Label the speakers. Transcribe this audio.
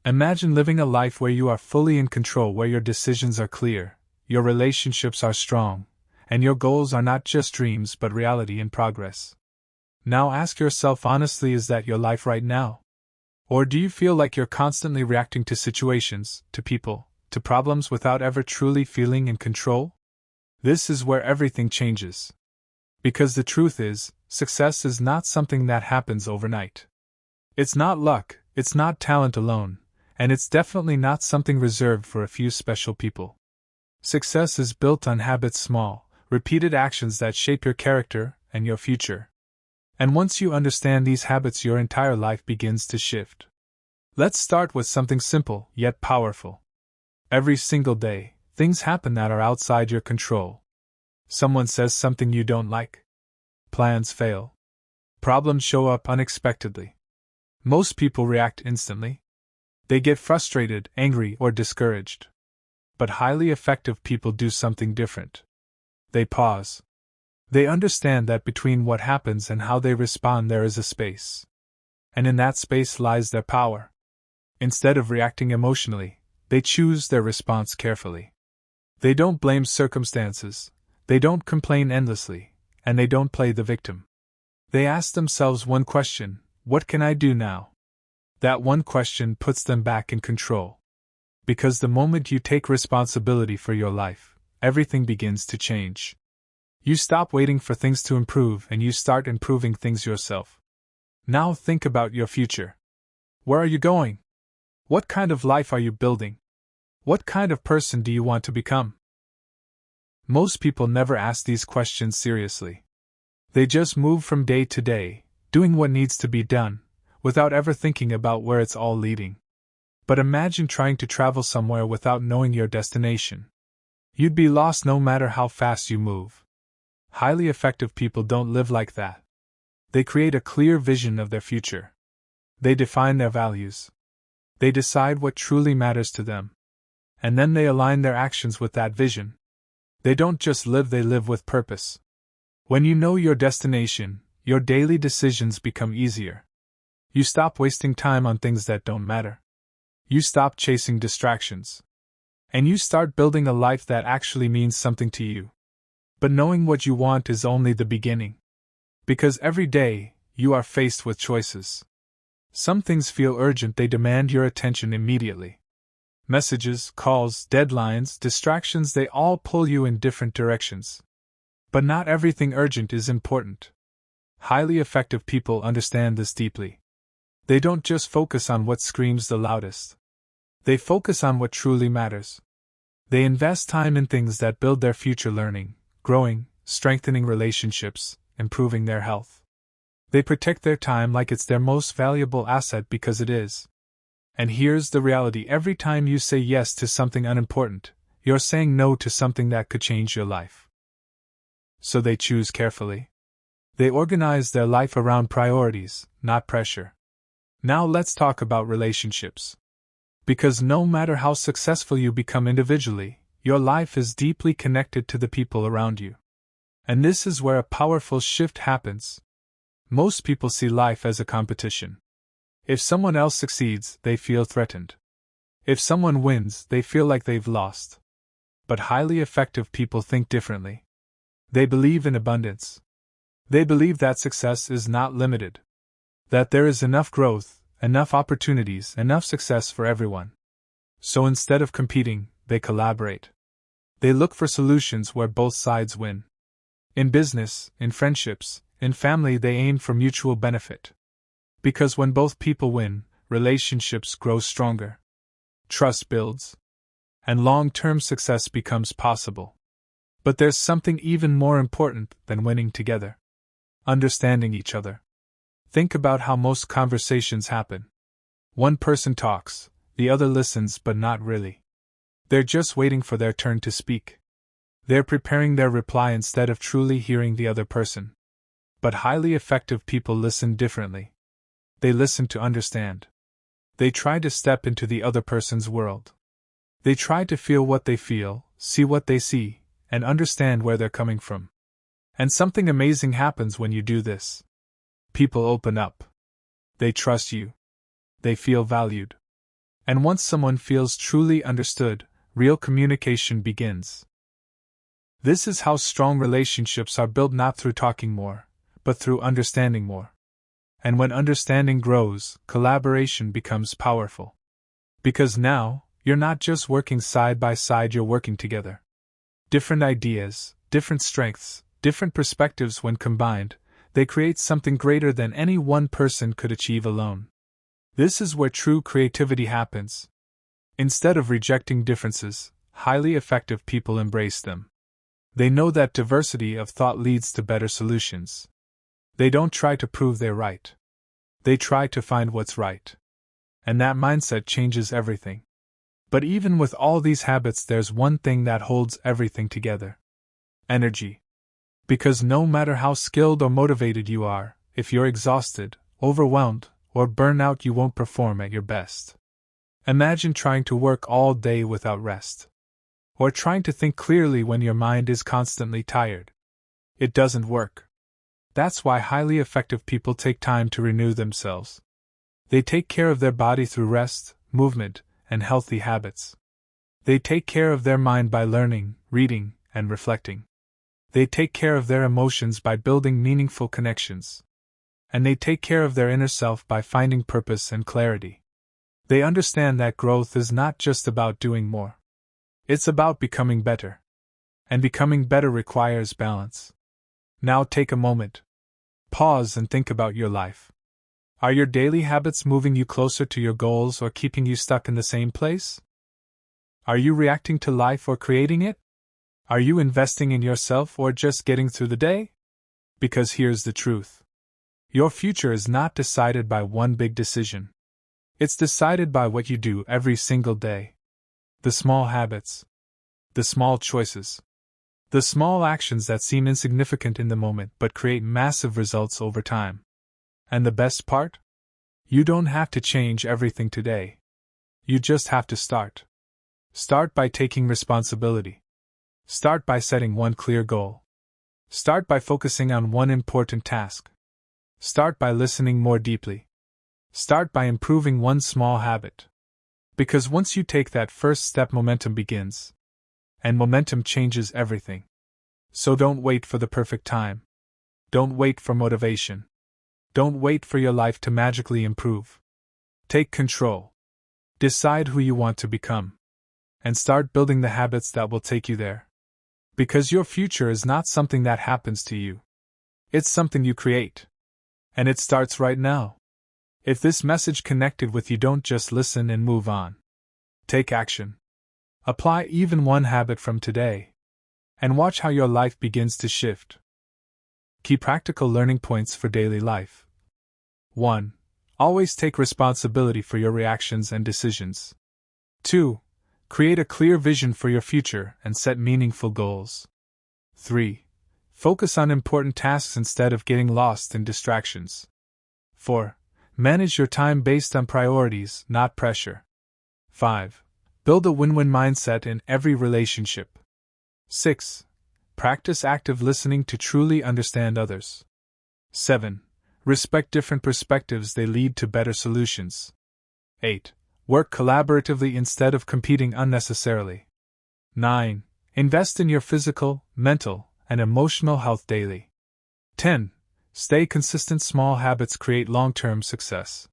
Speaker 1: Imagine living a life where you are fully in control, where your decisions are clear, your relationships are strong, and your goals are not just dreams but reality in progress. Now ask yourself honestly, is that your life right now? Or do you feel like you're constantly reacting to situations, to people, to problems without ever truly feeling in control? This is where everything changes. Because the truth is, success is not something that happens overnight. It's not luck, it's not talent alone, and it's definitely not something reserved for a few special people. Success is built on habits, small, repeated actions that shape your character and your future. And once you understand these habits, your entire life begins to shift. Let's start with something simple, yet powerful. Every single day, things happen that are outside your control. Someone says something you don't like. Plans fail. Problems show up unexpectedly. Most people react instantly. They get frustrated, angry, or discouraged. But highly effective people do something different. They pause. They understand that between what happens and how they respond there is a space. And in that space lies their power. Instead of reacting emotionally, they choose their response carefully. They don't blame circumstances, they don't complain endlessly, and they don't play the victim. They ask themselves one question: what can I do now? That one question puts them back in control. Because the moment you take responsibility for your life, everything begins to change. You stop waiting for things to improve and you start improving things yourself. Now think about your future. Where are you going? What kind of life are you building? What kind of person do you want to become? Most people never ask these questions seriously. They just move from day to day, doing what needs to be done, without ever thinking about where it's all leading. But imagine trying to travel somewhere without knowing your destination. You'd be lost no matter how fast you move. Highly effective people don't live like that. They create a clear vision of their future. They define their values. They decide what truly matters to them. And then they align their actions with that vision. They don't just live, they live with purpose. When you know your destination, your daily decisions become easier. You stop wasting time on things that don't matter. You stop chasing distractions. And you start building a life that actually means something to you. But knowing what you want is only the beginning. Because every day, you are faced with choices. Some things feel urgent, they demand your attention immediately. Messages, calls, deadlines, distractions, they all pull you in different directions. But not everything urgent is important. Highly effective people understand this deeply. They don't just focus on what screams the loudest. They focus on what truly matters. They invest time in things that build their future, learning, growing, strengthening relationships, improving their health. They protect their time like it's their most valuable asset, because it is. And here's the reality: every time you say yes to something unimportant, you're saying no to something that could change your life. So they choose carefully. They organize their life around priorities, not pressure. Now let's talk about relationships. Because no matter how successful you become individually, your life is deeply connected to the people around you. And this is where a powerful shift happens. Most people see life as a competition. If someone else succeeds, they feel threatened. If someone wins, they feel like they've lost. But highly effective people think differently. They believe in abundance. They believe that success is not limited. That there is enough growth, enough opportunities, enough success for everyone. So instead of competing, they collaborate. They look for solutions where both sides win. In business, in friendships, in family, they aim for mutual benefit. Because when both people win, relationships grow stronger. Trust builds. And long-term success becomes possible. But there's something even more important than winning together. Understanding each other. Think about how most conversations happen. One person talks, the other listens, but not really. They're just waiting for their turn to speak. They're preparing their reply instead of truly hearing the other person. But highly effective people listen differently. They listen to understand. They try to step into the other person's world. They try to feel what they feel, see what they see, and understand where they're coming from. And something amazing happens when you do this. People open up. They trust you. They feel valued. And once someone feels truly understood, real communication begins. This is how strong relationships are built, not through talking more, but through understanding more. And when understanding grows, collaboration becomes powerful. Because now, you're not just working side by side, you're working together. Different ideas, different strengths, different perspectives, when combined, they create something greater than any one person could achieve alone. This is where true creativity happens. Instead of rejecting differences, highly effective people embrace them. They know that diversity of thought leads to better solutions. They don't try to prove they're right. They try to find what's right. And that mindset changes everything. But even with all these habits, there's one thing that holds everything together: energy. Because no matter how skilled or motivated you are, if you're exhausted, overwhelmed, or burnt out, you won't perform at your best. Imagine trying to work all day without rest. Or trying to think clearly when your mind is constantly tired. It doesn't work. That's why highly effective people take time to renew themselves. They take care of their body through rest, movement, and healthy habits. They take care of their mind by learning, reading, and reflecting. They take care of their emotions by building meaningful connections. And they take care of their inner self by finding purpose and clarity. They understand that growth is not just about doing more. It's about becoming better. And becoming better requires balance. Now take a moment. Pause and think about your life. Are your daily habits moving you closer to your goals or keeping you stuck in the same place? Are you reacting to life or creating it? Are you investing in yourself or just getting through the day? Because here's the truth. Your future is not decided by one big decision. It's decided by what you do every single day. The small habits. The small choices. The small actions that seem insignificant in the moment but create massive results over time. And the best part? You don't have to change everything today. You just have to start. Start by taking responsibility. Start by setting one clear goal. Start by focusing on one important task. Start by listening more deeply. Start by improving one small habit. Because once you take that first step, momentum begins. And momentum changes everything. So don't wait for the perfect time. Don't wait for motivation. Don't wait for your life to magically improve. Take control. Decide who you want to become. And start building the habits that will take you there. Because your future is not something that happens to you. It's something you create. And it starts right now. If this message connected with you, don't just listen and move on. Take action. Apply even one habit from today. And watch how your life begins to shift. Key practical learning points for daily life. 1. Always take responsibility for your reactions and decisions. 2. Create a clear vision for your future and set meaningful goals. 3. Focus on important tasks instead of getting lost in distractions. 4. Manage your time based on priorities, not pressure. 5. Build a win-win mindset in every relationship. 6. Practice active listening to truly understand others. 7. Respect different perspectives, they lead to better solutions. 8. Work collaboratively instead of competing unnecessarily. 9. Invest in your physical, mental, and emotional health daily. 10. Stay consistent, small habits create long-term success.